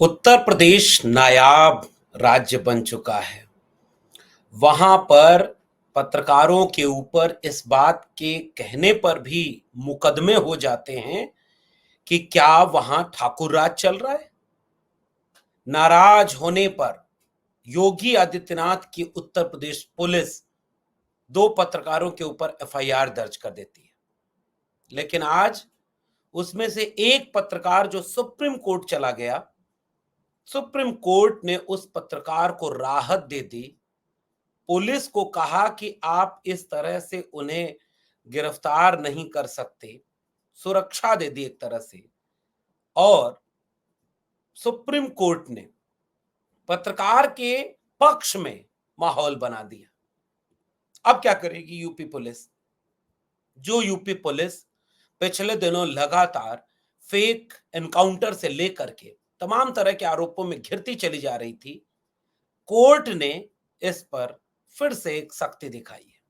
उत्तर प्रदेश नायाब राज्य बन चुका है। वहां पर पत्रकारों के ऊपर इस बात के कहने पर भी मुकदमे हो जाते हैं कि क्या वहां ठाकुर राज चल रहा है। नाराज होने पर योगी आदित्यनाथ की उत्तर प्रदेश पुलिस दो पत्रकारों के ऊपर एफआईआर दर्ज कर देती है। लेकिन आज उसमें से एक पत्रकार जो सुप्रीम कोर्ट चला गया, सुप्रीम कोर्ट ने उस पत्रकार को राहत दे दी। पुलिस को कहा कि आप इस तरह से उन्हें गिरफ्तार नहीं कर सकते, सुरक्षा दे दी एक तरह से। और सुप्रीम कोर्ट ने पत्रकार के पक्ष में माहौल बना दिया। अब क्या करेगी यूपी पुलिस? जो यूपी पुलिस पिछले दिनों लगातार फेक एनकाउंटर से लेकर के तमाम तरह के आरोपों में घिरती चली जा रही थी, कोर्ट ने इस पर फिर से एक सख्ती दिखाई है।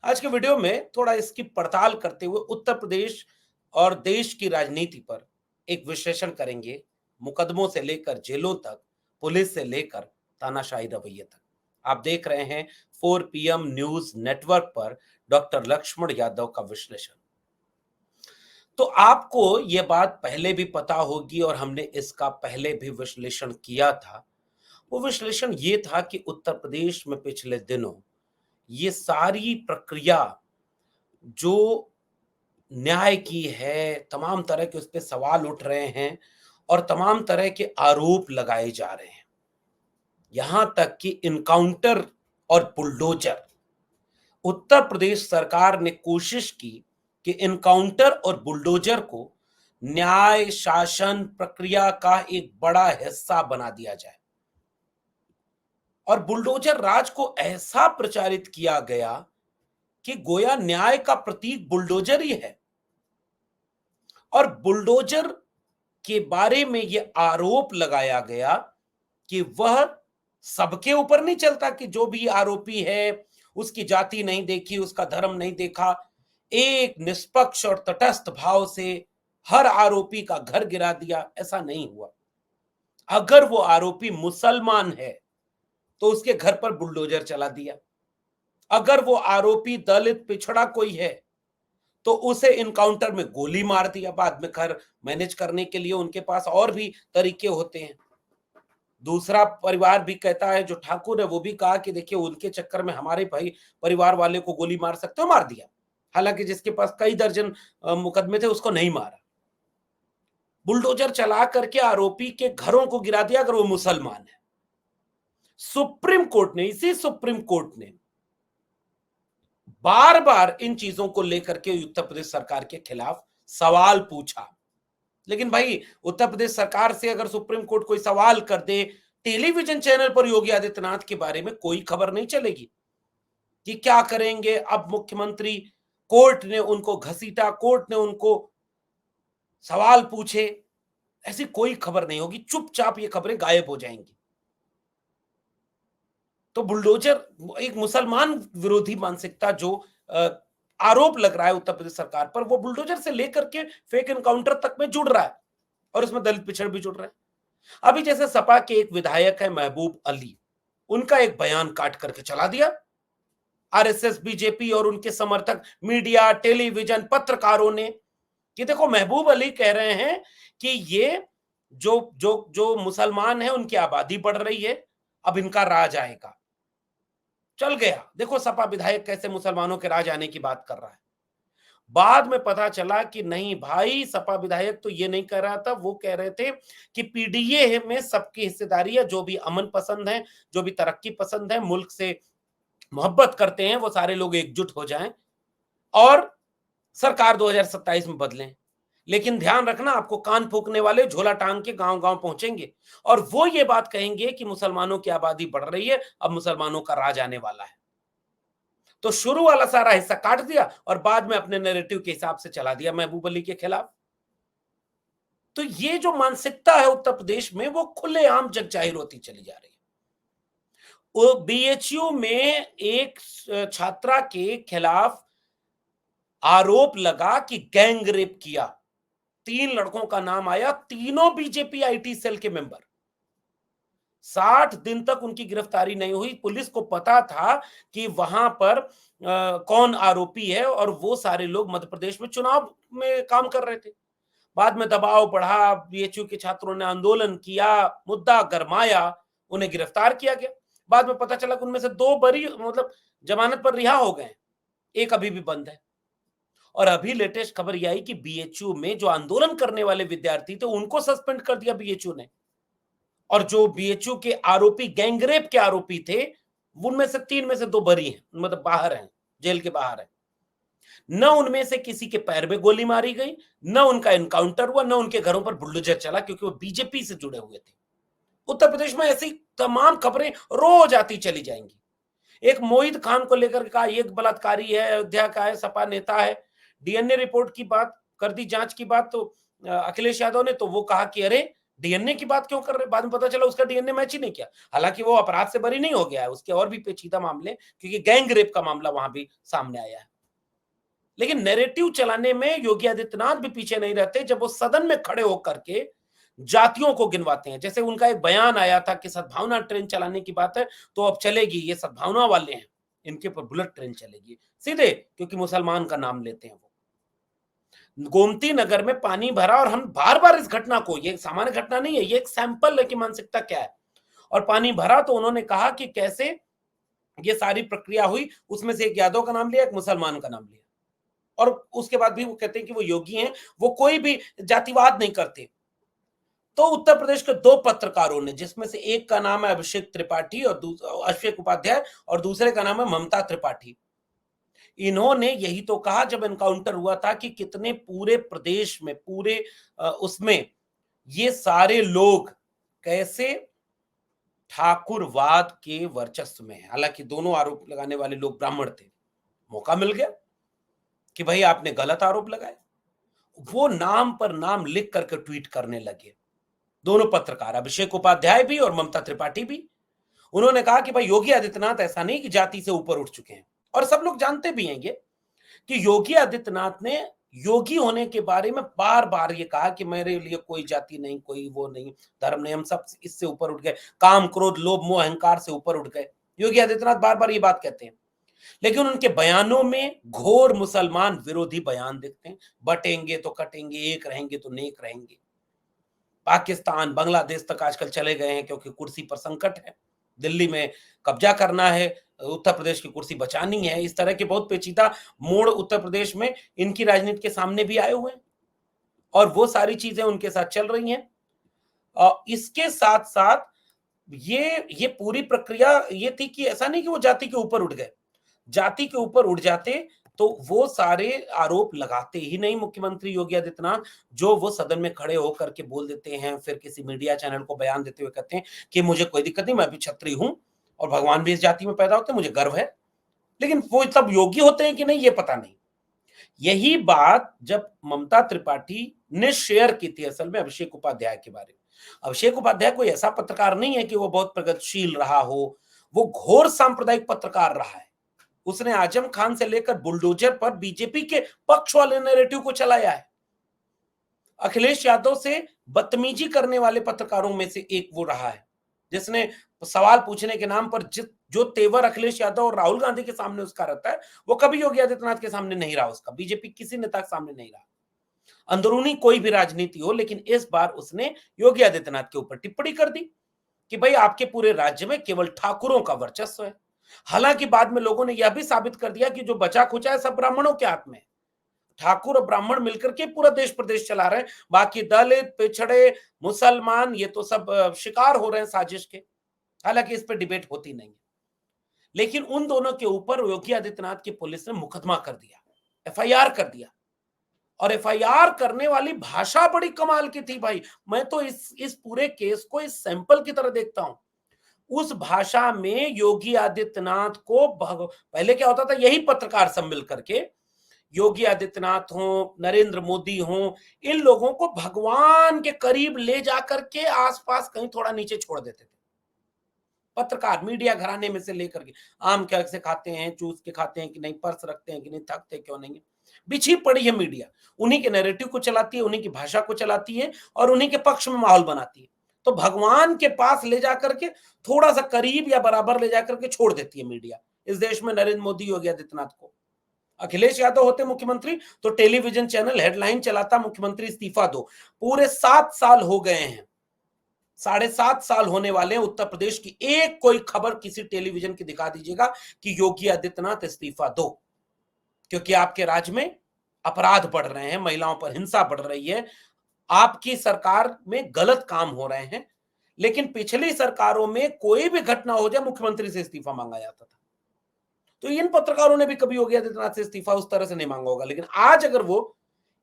आज के वीडियो में थोड़ा इसकी पड़ताल करते हुए उत्तर प्रदेश और देश की राजनीति पर एक विश्लेषण करेंगे। मुकदमों से लेकर जेलों तक, पुलिस से लेकर तानाशाही रवैये तक। आप देख रहे हैं 4 PM न्यूज नेटवर्क पर डॉक्टर लक्ष्मण यादव का विश्लेषण। तो आपको यह बात पहले भी पता होगी और हमने इसका पहले भी विश्लेषण किया था। वो विश्लेषण ये था कि उत्तर प्रदेश में पिछले दिनों ये सारी प्रक्रिया जो न्याय की है, तमाम तरह के उस पे सवाल उठ रहे हैं और तमाम तरह के आरोप लगाए जा रहे हैं। यहां तक कि इनकाउंटर और बुलडोजर, उत्तर प्रदेश सरकार ने कोशिश की कि इनकाउंटर और बुलडोजर को न्याय शासन प्रक्रिया का एक बड़ा हिस्सा बना दिया जाए। और बुलडोजर राज को ऐसा प्रचारित किया गया कि गोया न्याय का प्रतीक बुलडोजर ही है। और बुलडोजर के बारे में यह आरोप लगाया गया कि वह सबके ऊपर नहीं चलता, कि जो भी आरोपी है उसकी जाति नहीं देखी, उसका धर्म नहीं देखा, एक निष्पक्ष और तटस्थ भाव से हर आरोपी का घर गिरा दिया। ऐसा नहीं हुआ। अगर वो आरोपी मुसलमान है तो उसके घर पर बुलडोजर चला दिया। अगर वो आरोपी दलित पिछड़ा कोई है तो उसे इनकाउंटर में गोली मार दिया। बाद में घर मैनेज करने के लिए उनके पास और भी तरीके होते हैं। दूसरा परिवार भी कहता है, जो ठाकुर है वो भी कहा कि देखिए उनके चक्कर में हमारे भाई परिवार वाले को गोली मार सकते हो, मार दिया। हालांकि जिसके पास कई दर्जन मुकदमे थे उसको नहीं मारा। बुलडोजर चला करके आरोपी के घरों को गिरा दिया अगर वो मुसलमान है। सुप्रीम कोर्ट ने, इसी सुप्रीम कोर्ट ने बार बार इन चीजों को लेकर के उत्तर प्रदेश सरकार के खिलाफ सवाल पूछा। लेकिन भाई उत्तर प्रदेश सरकार से अगर सुप्रीम कोर्ट कोई सवाल कर दे, टेलीविजन चैनल पर योगी आदित्यनाथ के बारे में कोई खबर नहीं चलेगी कि क्या करेंगे अब मुख्यमंत्री। कोर्ट ने उनको घसीटा, कोर्ट ने उनको सवाल पूछे, ऐसी कोई खबर नहीं होगी। चुपचाप ये खबरें गायब हो जाएंगी। तो बुलडोजर एक मुसलमान विरोधी मानसिकता जो आरोप लग रहा है उत्तर प्रदेश सरकार पर, वो बुलडोजर से लेकर के फेक एनकाउंटर तक में जुड़ रहा है और उसमें दलित पिछड़ भी जुड़ रहा है। अभी जैसे सपा के एक विधायक है महबूब अली, उनका एक बयान काट करके चला दिया। आरएसएस, बीजेपी और उनके समर्थक, मीडिया, टेलीविजन, पत्रकारों ने कि देखो महबूब अली कह रहे हैं कि ये जो जो जो मुसलमान है उनकी आबादी बढ़ रही है, अब इनका राज आएगा। चल गया। देखो सपा विधायक कैसे मुसलमानों के राज आने की बात कर रहा है। बाद में पता चला कि नहीं भाई, सपा विधायक तो ये नहीं कह रहा था। वो कह रहे थे कि पीडीए में सबकी हिस्सेदारी है, जो भी अमन पसंद है, जो भी तरक्की पसंद है, मुल्क से मोहब्बत करते हैं, वो सारे लोग एकजुट हो जाएं और सरकार 2027 में बदलें। लेकिन ध्यान रखना, आपको कान फूकने वाले झोला टांग के गांव गांव पहुंचेंगे और वो ये बात कहेंगे कि मुसलमानों की आबादी बढ़ रही है, अब मुसलमानों का राज आने वाला है। तो शुरू वाला सारा हिस्सा काट दिया और बाद में अपने नैरेटिव के हिसाब से चला दिया महबूब अली के खिलाफ। तो ये जो मानसिकता है उत्तर प्रदेश में, वो खुलेआम जग जाहिर होती चली जा रही है। वो बीएचयू में एक छात्रा के खिलाफ आरोप लगा कि गैंग रेप किया। 3 लड़कों का नाम आया, तीनों बीजेपी आईटी सेल के मेंबर। 60 दिन तक उनकी गिरफ्तारी नहीं हुई। पुलिस को पता था कि वहां पर कौन आरोपी है, और वो सारे लोग मध्य प्रदेश में चुनाव में काम कर रहे थे। बाद में दबाव बढ़ा, बीएचयू के छात्रों ने आंदोलन किया, मुद्दा गरमाया, उन्हें गिरफ्तार किया गया। बाद में पता चला कि उनमें से 2 बरी मतलब जमानत पर रिहा हो गए, एक अभी भी बंद है। और अभी लेटेस्ट खबर यह आई कि बीएचयू में जो आंदोलन करने वाले विद्यार्थी थे, उनको सस्पेंड कर दिया बीएचयू ने। और जो बीएचयू के आरोपी, गैंगरेप के आरोपी थे, उनमें से 3 में से 2 बरी हैं, मतलब बाहर हैं, जेल के बाहर हैं। न उनमें से किसी के पैर में गोली मारी गई, न उनका एनकाउंटर हुआ, न उनके घरों पर बुलडोजर चला, क्योंकि वो बीजेपी से जुड़े हुए थे। उत्तर प्रदेश में ऐसी तमाम खबरें रोज आती चली जाएंगी। एक मोहित खान को लेकर कहा एक बलात्कारी है, अयोध्या का है, सपा नेता है। डीएनए रिपोर्ट की बात कर दी, जांच की बात, तो अखिलेश यादव ने तो वो कहा कि अरे डीएनए की बात क्यों कर रहे, बाद में पता चला उसका डीएनए मैच ही नहीं किया। हालांकि वो अपराध से बरी नहीं हो गया है, उसके और भी पेचीदा मामले, क्योंकि गैंग रेप का मामला वहां भी सामने आया है। लेकिन नैरेटिव चलाने में योगी आदित्यनाथ भी पीछे नहीं रहते। जब वो सदन में खड़े होकर के जातियों को गिनवाते हैं, जैसे उनका एक बयान आया था कि सद्भावना ट्रेन चलाने की बात है, तो अब चलेगी, ये सद्भावना वाले हैं, इनके ऊपर बुलेट ट्रेन चलेगी सीधे, क्योंकि मुसलमान का नाम लेते हैं वो। गोमती नगर में पानी भरा, और हम बार बार इस घटना को, ये सामान्य घटना नहीं है, ये एक सैंपल है कि मानसिकता क्या है। और पानी भरा तो उन्होंने कहा कि कैसे ये सारी प्रक्रिया हुई, उसमें से एक यादव का नाम लिया, एक मुसलमान का नाम लिया, और उसके बाद भी वो कहते हैं कि वो योगी हैं, वो कोई भी जातिवाद नहीं करते। तो उत्तर प्रदेश के 2 पत्रकारों ने, जिसमें से एक का नाम है अभिषेक त्रिपाठी और अभिषेक उपाध्याय, और दूसरे का नाम है ममता त्रिपाठी, इन्होंने यही तो कहा जब एनकाउंटर हुआ था कि कितने पूरे प्रदेश में, पूरे उसमें ये सारे लोग कैसे ठाकुरवाद के वर्चस्व में है। हालांकि दोनों आरोप लगाने वाले लोग ब्राह्मण थे। मौका मिल गया कि भाई आपने गलत आरोप लगाए, वो नाम पर नाम लिख करके ट्वीट करने लगे। दोनों पत्रकार, अभिषेक उपाध्याय भी और ममता त्रिपाठी भी। उन्होंने कहा कि भाई योगी आदित्यनाथ ऐसा नहीं कि जाति से ऊपर उठ चुके हैं, और सब लोग जानते भी हैं ये कि योगी आदित्यनाथ ने योगी होने के बारे में बार बार ये कहा कि मेरे लिए कोई जाति नहीं, कोई वो नहीं, धर्म नहीं, हम सब इससे ऊपर उठ गए, काम क्रोध लोभ मोह अहंकार से ऊपर उठ गए। योगी आदित्यनाथ बार बार ये बात कहते हैं, लेकिन उनके बयानों में घोर मुसलमान विरोधी बयान दिखते हैं। बटेंगे तो कटेंगे, एक रहेंगे तो नेक रहेंगे। पाकिस्तान, बांग्लादेश तक आजकल चले गए हैं, क्योंकि कुर्सी पर संकट है, दिल्ली में कब्जा करना है, उत्तर प्रदेश की कुर्सी बचानी है। इस तरह के बहुत पेचीदा मोड़ उत्तर प्रदेश में इनकी राजनीति के सामने भी आए हुए हैं, और वो सारी चीजें उनके साथ चल रही हैं। इसके साथ साथ ये पूरी प्रक्रिया ये थी कि ऐसा नहीं कि वो जाति के ऊपर उठ गए। जाति के ऊपर उठ जाते तो वो सारे आरोप लगाते ही नहीं मुख्यमंत्री योगी आदित्यनाथ, जो वो सदन में खड़े होकर के बोल देते हैं, फिर किसी मीडिया चैनल को बयान देते हुए कहते हैं कि मुझे कोई दिक्कत नहीं, मैं भी क्षत्रिय हूं और भगवान भी इस जाति में पैदा होते हैं, मुझे गर्व है। लेकिन वो तब योगी होते हैं कि नहीं, ये पता नहीं। यही बात जब ममता त्रिपाठी ने शेयर की थी असल में अभिषेक उपाध्याय के बारे में। अभिषेक उपाध्याय कोई ऐसा पत्रकार नहीं है कि वो बहुत प्रगतिशील रहा हो, वो घोर सांप्रदायिक पत्रकार रहा है। उसने आजम खान से लेकर बुलडोजर पर बीजेपी के पक्ष वाले नैरेटिव को चलाया है। अखिलेश यादव से बदतमीजी करने वाले पत्रकारों में से एक वो रहा है, जिसने सवाल पूछने के नाम पर जो तेवर अखिलेश यादव और राहुल गांधी के सामने उसका रहता है, वो कभी योगी आदित्यनाथ के सामने नहीं रहा। उसका बीजेपी किसी नेता के सामने नहीं रहा, अंदरूनी कोई भी राजनीति हो। लेकिन इस बार उसने योगी आदित्यनाथ के ऊपर टिप्पणी कर दी कि भाई आपके पूरे राज्य में केवल ठाकुरों का वर्चस्व है। हालांकि बाद में लोगों ने यह भी साबित कर दिया कि जो बचा खुचा है सब ब्राह्मणों के हाथ में है। ठाकुर और ब्राह्मण मिलकर के पूरा देश प्रदेश चला रहे हैं, बाकी दलित, पिछड़े, मुसलमान ये तो सब शिकार हो रहे हैं साजिश के। हालांकि इस पर डिबेट होती नहीं है, लेकिन उन दोनों के ऊपर योगी आदित्यनाथ की पुलिस ने मुकदमा कर दिया, एफआईआर कर दिया। और एफआईआर करने वाली भाषा बड़ी कमाल की थी भाई। मैं तो इस पूरे केस को इस सैंपल की तरह देखता हूं। उस भाषा में योगी आदित्यनाथ को पहले क्या होता था, यही पत्रकार सब मिल करके योगी आदित्यनाथ हो, नरेंद्र मोदी हो, इन लोगों को भगवान के करीब ले जाकर के आसपास कहीं थोड़ा नीचे छोड़ देते थे। पत्रकार मीडिया घराने में से लेकर के, आम कैसे खाते हैं, चूस के खाते हैं कि नहीं, पर्स रखते हैं कि नहीं, थकते क्यों नहीं है, बिछी पड़ी है मीडिया। उन्हीं के नैरेटिव को चलाती है, उन्हीं की भाषा को चलाती है और उन्हीं के पक्ष में माहौल बनाती है। तो भगवान के पास ले जाकर के थोड़ा सा करीब या बराबर ले जाकर के छोड़ देती है मीडिया इस देश में नरेंद्र मोदी योगी आदित्यनाथ को। अखिलेश यादव होते मुख्यमंत्री तो टेलीविजन चैनल हेडलाइन चलाता, मुख्यमंत्री इस्तीफा दो। पूरे 7 साल हो गए हैं, 7.5 साल होने वाले हैं, उत्तर प्रदेश की एक कोई खबर किसी टेलीविजन की दिखा दीजिएगा कि योगी आदित्यनाथ इस्तीफा दो। क्योंकि आपके राज्य में अपराध बढ़ रहे हैं, महिलाओं पर हिंसा बढ़ रही है, आपकी सरकार में गलत काम हो रहे हैं। लेकिन पिछली सरकारों में कोई भी घटना हो जाए मुख्यमंत्री से इस्तीफा मांगा जाता था। तो इन पत्रकारों ने भी कभी योगी आदित्यनाथ से इस्तीफा उस तरह से नहीं मांगा होगा। लेकिन आज अगर वो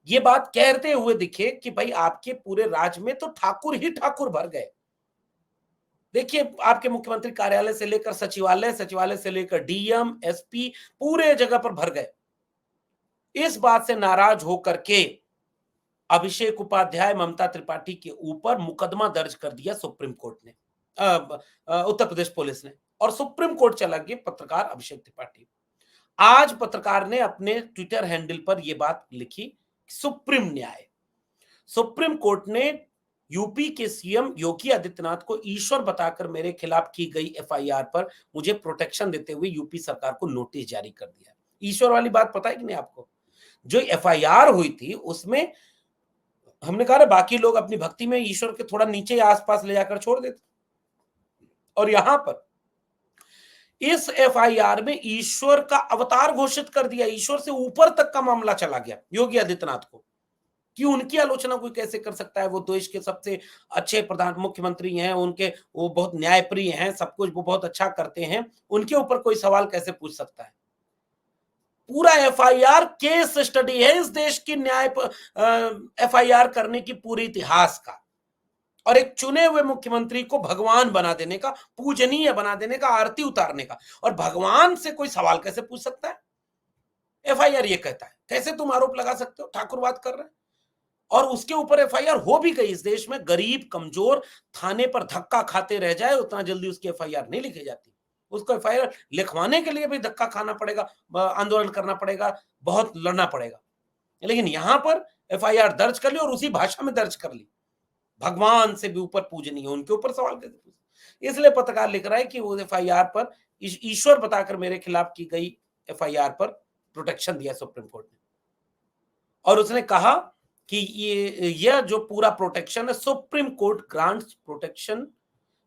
ये बात कहते हुए दिखे कि भाई आपके पूरे राज्य में तो ठाकुर ही ठाकुर भर गए, देखिए आपके मुख्यमंत्री कार्यालय से लेकर सचिवालय, सचिवालय से लेकर डीएम, एसपी पूरे जगह पर भर गए। इस बात से नाराज होकर के अभिषेक उपाध्याय, ममता त्रिपाठी के ऊपर मुकदमा दर्ज कर दिया सुप्रीम कोर्ट ने, उत्तर प्रदेश पुलिस ने, और सुप्रीम कोर्ट चला गया पत्रकार अभिषेक त्रिपाठी। आज पत्रकार ने अपने ट्विटर हैंडल पर यह बात लिखी, सुप्रीम न्याय, सुप्रीम कोर्ट ने यूपी के सीएम योगी आदित्यनाथ को ईश्वर बताकर मेरे खिलाफ की गई एफआईआर पर मुझे प्रोटेक्शन देते हुए यूपी सरकार को नोटिस जारी कर दिया। ईश्वर वाली बात पता है कि नहीं आपको? जो एफआईआर हुई थी उसमें हमने कहा ना, बाकी लोग अपनी भक्ति में ईश्वर के थोड़ा नीचे या आसपास ले जाकर छोड़ देते, और यहां पर इस एफआईआर में ईश्वर का अवतार घोषित कर दिया, ईश्वर से ऊपर तक का मामला चला गया योगी आदित्यनाथ को कि उनकी आलोचना कोई कैसे कर सकता है। वो देश के सबसे अच्छे प्रधान मुख्यमंत्री हैं, उनके वो बहुत न्यायप्रिय हैं, सब कुछ वो बहुत अच्छा करते हैं, उनके ऊपर कोई सवाल कैसे पूछ सकता है? पूरा एफआईआर केस स्टडी है इस देश की न्याय एफआईआर करने की पूरी इतिहास का, और एक चुने हुए मुख्यमंत्री को भगवान बना देने का, पूजनीय बना देने का, आरती उतारने का। और भगवान से कोई सवाल कैसे पूछ सकता है? एफआईआर ये कहता है, कैसे तुम आरोप लगा सकते हो? ठाकुरवाद कर रहे हैं। और उसके ऊपर एफआईआर हो भी गई। इस देश में गरीब कमजोर थाने पर धक्का खाते रह जाए, उतना जल्दी उसकी एफआईआर नहीं लिखी जाती। उसको एफआईआर लिखवाने के लिए भी धक्का खाना पड़ेगा, आंदोलन करना पड़ेगा, बहुत लड़ना पड़ेगा। लेकिन यहां पर एफआईआर दर्ज कर ली और उसी भाषा में दर्ज कर ली, भगवान से भी ऊपर पूजनीय, उनके ऊपर सवाल कैसे पूछ? इसलिए पत्रकार लिख रहा है कि वो एफआईआर पर ईश्वर बताकर मेरे खिलाफ की गई एफआईआर पर प्रोटेक्शन दिया सुप्रीम कोर्ट ने। और उसने कहा कि यह जो पूरा प्रोटेक्शन है, supreme court grants protection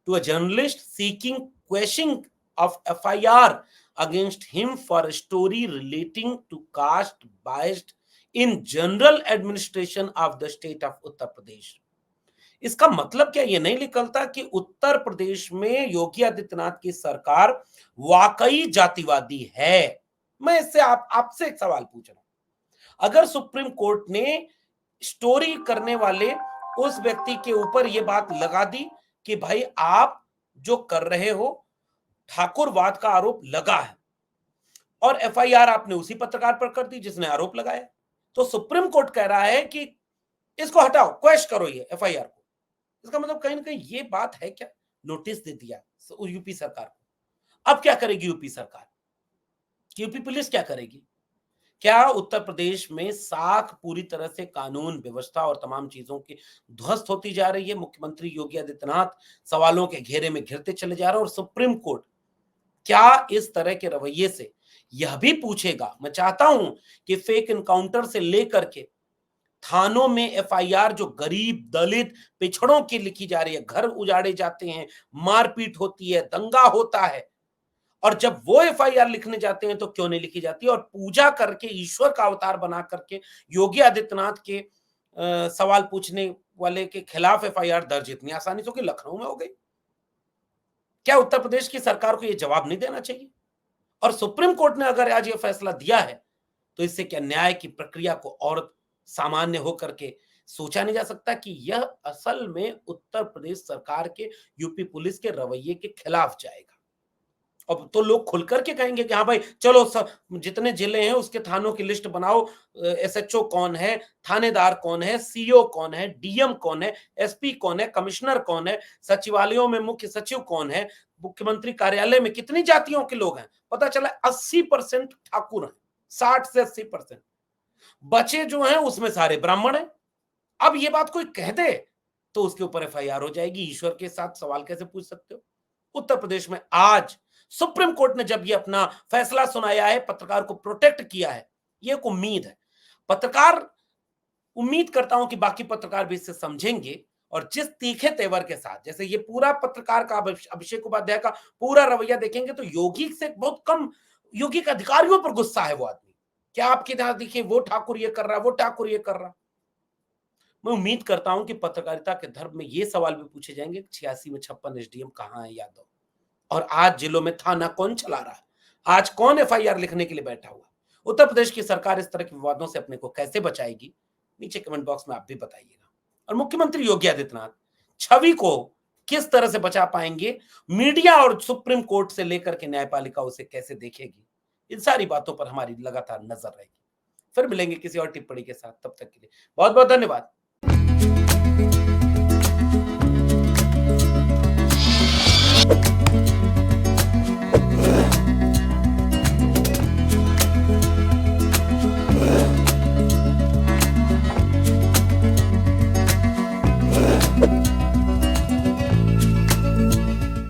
to a journalist seeking questioning of FIR against him for story relating to caste biased in general administration of the state of Uttar Pradesh. इसका मतलब क्या ये नहीं निकलता कि उत्तर प्रदेश में योगी आदित्यनाथ की सरकार वाकई जातिवादी है? मैं इससे आपसे एक सवाल पूछ रहा हूं, अगर सुप्रीम कोर्ट ने स्टोरी करने वाले उस व्यक्ति के ऊपर यह बात लगा दी कि भाई आप जो कर रहे हो ठाकुरवाद का आरोप लगा है, और एफआईआर आपने उसी पत्रकार पर कर दी जिसने आरोप लगाया, तो सुप्रीम कोर्ट कह रहा है कि इसको हटाओ, क्वेश्चन करो ये एफआईआर को। इसका मतलब कहीं ना कहीं ये बात है क्या? नोटिस दे दिया यूपी सरकार को। अब क्या करेगी यूपी सरकार? यूपी पुलिस क्या करेगी? क्या उत्तर प्रदेश में साख पूरी तरह से कानून व्यवस्था और तमाम चीजों की ध्वस्त होती जा रही है? मुख्यमंत्री योगी आदित्यनाथ सवालों के घेरे में घिरते चले जा रहे हैं, और सुप्रीम कोर्ट क्या इस तरह के रवैये से यह भी पूछेगा? मैं चाहता हूं कि फेक एनकाउंटर से लेकर के थानों में एफआईआर जो गरीब दलित पिछड़ों की लिखी जा रही है, घर उजाड़े जाते हैं, मारपीट होती है, दंगा होता है, और जब वो एफआईआर लिखने जाते हैं तो क्यों नहीं लिखी जाती? और पूजा करके ईश्वर का अवतार बना करके योगी आदित्यनाथ के सवाल पूछने वाले के खिलाफ एफआईआर दर्ज इतनी आसानी से लखनऊ में हो गई। क्या उत्तर प्रदेश की सरकार को यह जवाब नहीं देना चाहिए? और सुप्रीम कोर्ट ने अगर आज यह फैसला दिया है तो इससे क्या न्याय की प्रक्रिया को और सामान्य होकर के सोचा नहीं जा सकता कि यह असल में उत्तर प्रदेश सरकार के, यूपी पुलिस के रवैये के खिलाफ जाएगा? अब तो लोग खुलकर के कहेंगे कि हाँ भाई चलो सब जितने जिले हैं उसके थानों की लिस्ट बनाओ, एसएचओ कौन है, थानेदार कौन है, सीओ कौन है, डीएम कौन है, एसपी कौन है, कमिश्नर कौन है, सचिवालयों में मुख्य सचिव कौन है, मुख्यमंत्री कार्यालय में कितनी जातियों के लोग हैं? पता चला 80% ठाकुर हैं, 60 से 80%। बचे जो हैं उसमें सारे ब्राह्मण हैं। अब ये बात कोई कह दे तो उसके ऊपर एफआईआर हो जाएगी। ईश्वर के साथ सवाल कैसे पूछ सकते हो? उत्तर प्रदेश में आज सुप्रीम कोर्ट ने जब ये अपना फैसला सुनाया है, पत्रकार को प्रोटेक्ट किया है, ये एक उम्मीद है। पत्रकार, उम्मीद करता हूं कि बाकी पत्रकार भी इससे समझेंगे और जिस तीखे तेवर के साथ, जैसे ये पूरा पत्रकार का अभिषेक उपाध्याय का पूरा रवैया देखेंगे तो योगी से बहुत कम योगी के अधिकारियों पर गुस्सा है वो आदमी। क्या आपके यहां देखिए वो ठाकुर ये कर रहा, वो ठाकुर ये कर रहा। मैं उम्मीद करता हूं कि पत्रकारिता के धर्म में ये सवाल भी पूछे जाएंगे, 86 में 56 एसडीएम कहां है यादव, और आज जिलों में थाना कौन चला रहा है, आज कौन एफआईआर लिखने के लिए बैठा हुआ। उत्तर प्रदेश की सरकार इस तरह के विवादों से अपने को कैसे बचाएगी, नीचे कमेंट बॉक्स में आप भी बताइएगा। और मुख्यमंत्री योगी आदित्यनाथ छवि को किस तरह से बचा पाएंगे, मीडिया और सुप्रीम कोर्ट से लेकर के न्यायपालिका उसे कैसे देखेगी, इन सारी बातों पर हमारी लगातार नजर रहेगी। फिर मिलेंगे किसी और टिप्पणी के साथ, तब तक के लिए बहुत बहुत धन्यवाद।